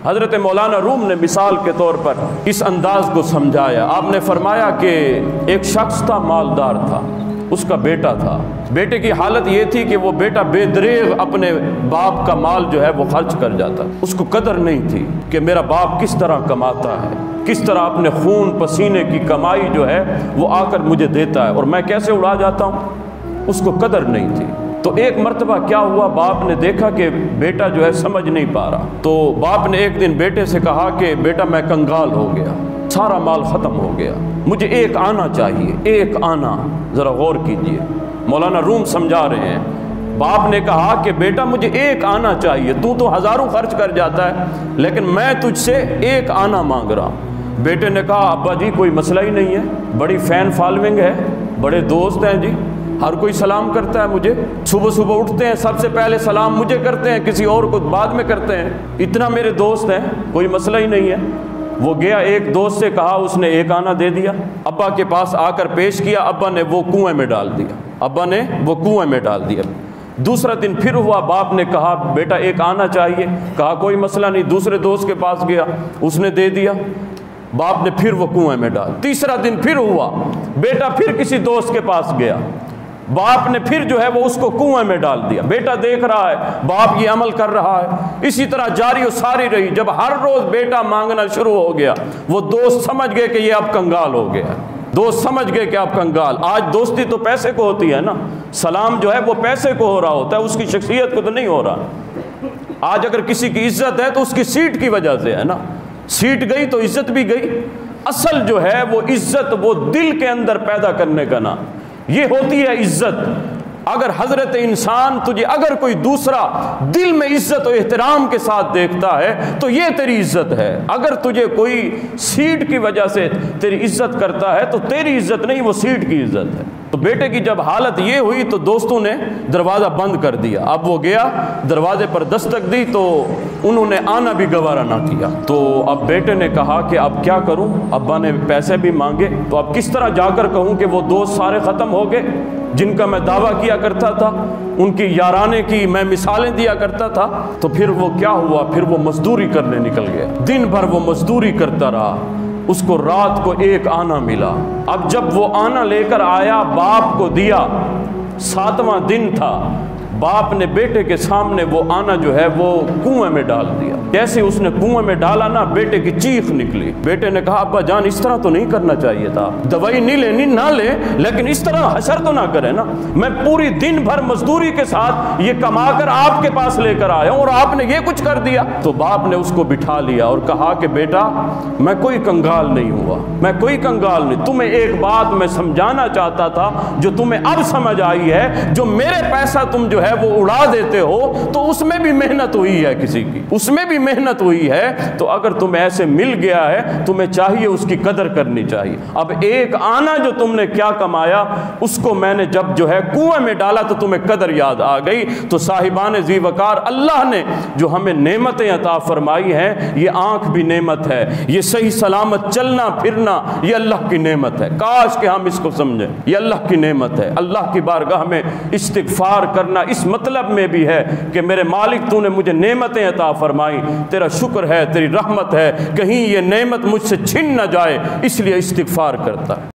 حضرت مولانا روم نے مثال کے طور پر اس انداز کو سمجھایا۔ آپ نے فرمایا کہ ایک شخص تھا، مالدار تھا، اس کا بیٹا تھا۔ بیٹے کی حالت یہ تھی کہ وہ بیٹا بے دریغ اپنے باپ کا مال جو ہے وہ خرچ کر جاتا۔ اس کو قدر نہیں تھی کہ میرا باپ کس طرح کماتا ہے، کس طرح اپنے خون پسینے کی کمائی جو ہے وہ آ کر مجھے دیتا ہے اور میں کیسے اڑا جاتا ہوں، اس کو قدر نہیں تھی۔ تو ایک مرتبہ کیا ہوا، باپ نے دیکھا کہ بیٹا جو ہے سمجھ نہیں پا رہا، تو باپ نے ایک دن بیٹے سے کہا کہ بیٹا میں کنگال ہو گیا، سارا مال ختم ہو گیا، مجھے ایک آنا چاہیے، ایک آنا۔ ذرا غور کیجئے، مولانا روم سمجھا رہے ہیں۔ باپ نے کہا کہ بیٹا مجھے ایک آنا چاہیے، تو ہزاروں خرچ کر جاتا ہے لیکن میں تجھ سے ایک آنا مانگ رہا ہوں۔ بیٹے نے کہا ابا جی کوئی مسئلہ ہی نہیں ہے، بڑی فین فالوئنگ ہے، بڑے دوست ہیں جی، ہر کوئی سلام کرتا ہے مجھے، صبح صبح اٹھتے ہیں سب سے پہلے سلام مجھے کرتے ہیں، کسی اور کو بعد میں کرتے ہیں، اتنا میرے دوست ہیں، کوئی مسئلہ ہی نہیں ہے۔ وہ گیا ایک دوست سے کہا، اس نے ایک آنا دے دیا، ابا کے پاس آ کر پیش کیا، ابا نے وہ کنویں میں ڈال دیا، ابا نے وہ کنویں میں ڈال دیا۔ دوسرا دن پھر ہوا، باپ نے کہا بیٹا ایک آنا چاہیے، کہا کوئی مسئلہ نہیں، دوسرے دوست کے پاس گیا، اس نے دے دیا، باپ نے پھر وہ کنویں میں ڈال۔ تیسرا دن پھر ہوا، بیٹا پھر کسی دوست کے پاس گیا، باپ نے پھر جو ہے وہ اس کو کنویں میں ڈال دیا۔ بیٹا دیکھ رہا ہے باپ یہ عمل کر رہا ہے، اسی طرح جاری و ساری رہی۔ جب ہر روز بیٹا مانگنا شروع ہو گیا، وہ دوست سمجھ گئے کہ یہ اب کنگال ہو گیا، دوست سمجھ گئے کہ اب کنگال۔ آج دوستی تو پیسے کو ہوتی ہے نا، سلام جو ہے وہ پیسے کو ہو رہا ہوتا ہے، اس کی شخصیت کو تو نہیں ہو رہا۔ آج اگر کسی کی عزت ہے تو اس کی سیٹ کی وجہ سے ہے نا، سیٹ گئی تو عزت بھی گئی۔ اصل جو ہے وہ عزت وہ دل کے اندر پیدا کرنے کا نام، یہ ہوتی ہے عزت۔ اگر حضرت انسان تجھے اگر کوئی دوسرا دل میں عزت و احترام کے ساتھ دیکھتا ہے تو یہ تیری عزت ہے۔ اگر تجھے کوئی سیٹ کی وجہ سے تیری عزت کرتا ہے تو تیری عزت نہیں، وہ سیٹ کی عزت ہے۔ تو بیٹے کی جب حالت یہ ہوئی تو دوستوں نے دروازہ بند کر دیا۔ اب وہ گیا دروازے پر دستک دی تو انہوں نے آنا بھی گوارا نہ کیا۔ تو اب بیٹے نے کہا کہ اب کیا کروں، ابا نے پیسے بھی مانگے، تو اب کس طرح جا کر کہوں کہ وہ دوست سارے ختم ہو گئے جن کا میں دعویٰ کیا کرتا تھا، ان کی یارانے کی میں مثالیں دیا کرتا تھا۔ تو پھر وہ کیا ہوا، پھر وہ مزدوری کرنے نکل گیا، دن بھر وہ مزدوری کرتا رہا، اس کو رات کو ایک آنا ملا۔ اب جب وہ آنا لے کر آیا باپ کو دیا، 7واں دن تھا، باپ نے بیٹے کے سامنے وہ آنا جو ہے وہ کنویں میں ڈال دیا۔ جیسے اس نے کنویں میں ڈالا نا، بیٹے کی چیخ نکلی۔ بیٹے نے کہا ابا جان اس طرح تو نہیں کرنا چاہیے تھا، دوائی نہیں لینی نہ لے لیکن اس طرح حشر تو نہ کرے نا، میں پوری دن بھر مزدوری کے ساتھ یہ کما کر آپ کے پاس لے کر آیا ہوں اور آپ نے یہ کچھ کر دیا۔ تو باپ نے اس کو بٹھا لیا اور کہا کہ بیٹا میں کوئی کنگال نہیں ہوا، میں کوئی کنگال نہیں، تمہیں ایک بات میں سمجھانا چاہتا تھا جو تمہیں اب سمجھ آئی ہے، جو میرے پیسہ تم جو ہے وہ اڑا دیتے ہو تو اس میں بھی محنت ہوئی ہے، کسی کی اس میں بھی محنت ہوئی ہے، تو اگر تمہیں ایسے مل گیا ہے تمہیں چاہیے اس کی قدر کرنی چاہیے۔ اب ایک آنا جو تم نے کیا کمایا اس کو میں نے جب جو ہے کنویں میں ڈالا تو تمہیں قدر یاد آ گئی۔ تو صاحبان ذی وقار، اللہ نے جو ہمیں نعمتیں عطا فرمائی ہیں، یہ آنکھ بھی نعمت ہے، یہ صحیح سلامت چلنا پھرنا یہ اللہ کی نعمت ہے، کاش کہ ہم اس کو سمجھیں، یہ اللہ کی نعمت ہے۔ اللہ کی بارگاہ میں استغفار کرنا اس مطلب میں بھی ہے کہ میرے مالک تو نے مجھے نعمتیں عطا فرمائی، تیرا شکر ہے، تیری رحمت ہے، کہیں یہ نعمت مجھ سے چھن نہ جائے، اس لیے استغفار کرتا ہے۔